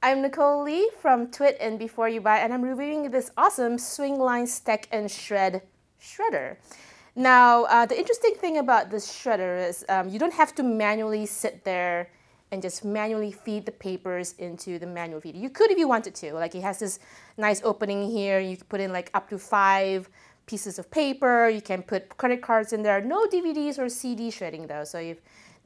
I'm Nicole Lee from Twit and Before You Buy, and I'm reviewing this awesome Swingline Stack and Shred shredder. Now, the interesting thing about this shredder is you don't have to manually sit there and just manually feed the papers into the manual feeder. You could if you wanted to. Like, it has this nice opening here. You can put in like up to 5 pieces of paper. You can put credit cards in there. No DVDs or CD shredding though, so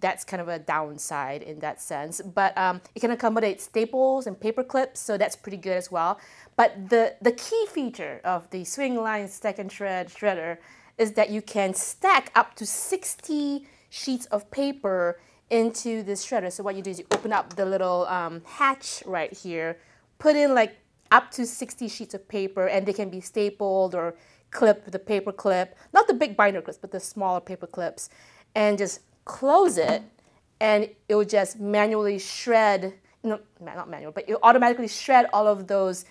that's kind of a downside in that sense. But it can accommodate staples and paper clips, so that's pretty good as well. But the key feature of the Swingline Stack and Shred shredder is that you can stack up to 60 sheets of paper into this shredder. So what you do is you open up the little hatch right here, put in like up to 60 sheets of paper, and they can be stapled or clipped with a paper clip, not the big binder clips, but the smaller paper clips, and just close it, and it will just manually shred, no, not manual, but it will automatically shred all of those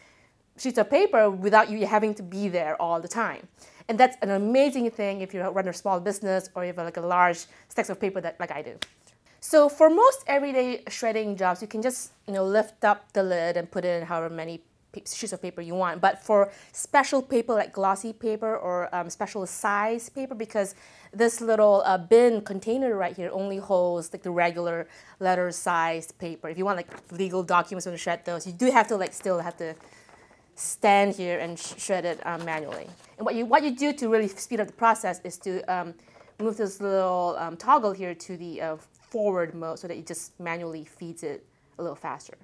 sheets of paper without you having to be there all the time. And that's an amazing thing if you run a small business or you have like a large stacks of paper like I do. So for most everyday shredding jobs, you can just lift up the lid and put in however many sheets of paper you want. But for special paper like glossy paper or special size paper, because this little bin container right here only holds like the regular letter sized paper. If you want like legal documents to shred those, you do have to still have to stand here and shred it manually. And what you do to really speed up the process is to move this little toggle here to the forward mode so that it just manually feeds it a little faster.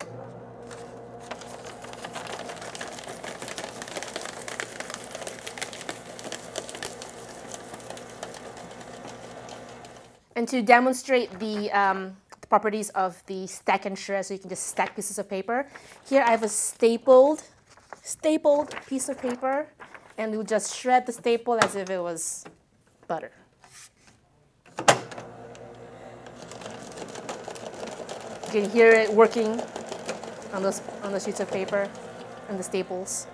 And to demonstrate the properties of the stack and shred, so you can just stack pieces of paper, here I have a stapled piece of paper, and we'll just shred the staple as if it was butter. You can hear it working on those sheets of paper and the staples.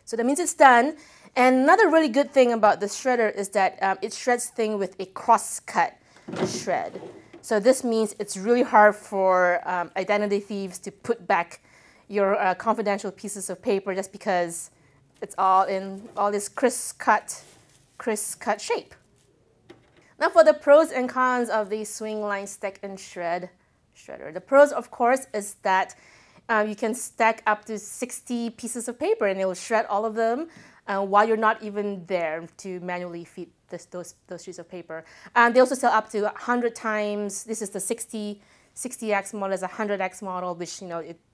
So that means it's done. And another really good thing about the shredder is that it shreds things with a crosscut shred. So this means it's really hard for identity thieves to put back your confidential pieces of paper just because it's all in all this criss-cut shape. Now for the pros and cons of the Swingline Stack and Shred shredder. The pros, of course, is that you can stack up to 60 pieces of paper and it will shred all of them while you're not even there to manually feed those sheets of paper. They also sell up to 100 times. This is the 60x model, is a 100x model, which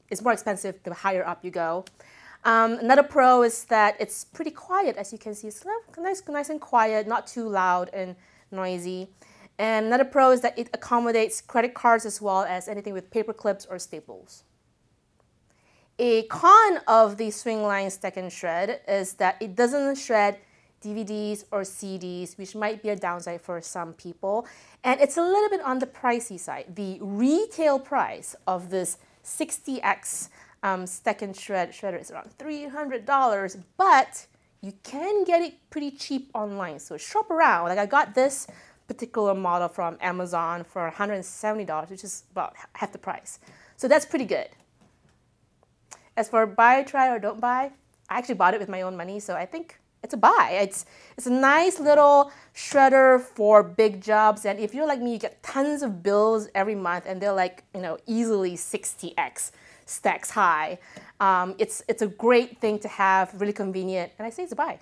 it's more expensive the higher up you go. Another pro is that it's pretty quiet, as you can see. It's nice and quiet, not too loud and noisy. And another pro is that it accommodates credit cards as well as anything with paper clips or staples. A con of the Swingline Stack and Shred is that it doesn't shred DVDs or CDs, which might be a downside for some people. And it's a little bit on the pricey side. The retail price of this 60x Stack and Shred shredder is around $300, but you can get it pretty cheap online. So shop around. Like, I got this particular model from Amazon for $170, which is about half the price. So that's pretty good. As for buy, try, or don't buy, I actually bought it with my own money, so I think it's a buy. It's a nice little shredder for big jobs, and if you're like me, you get tons of bills every month, and they're like easily 60x stacks high. It's a great thing to have, really convenient, and I say it's a buy.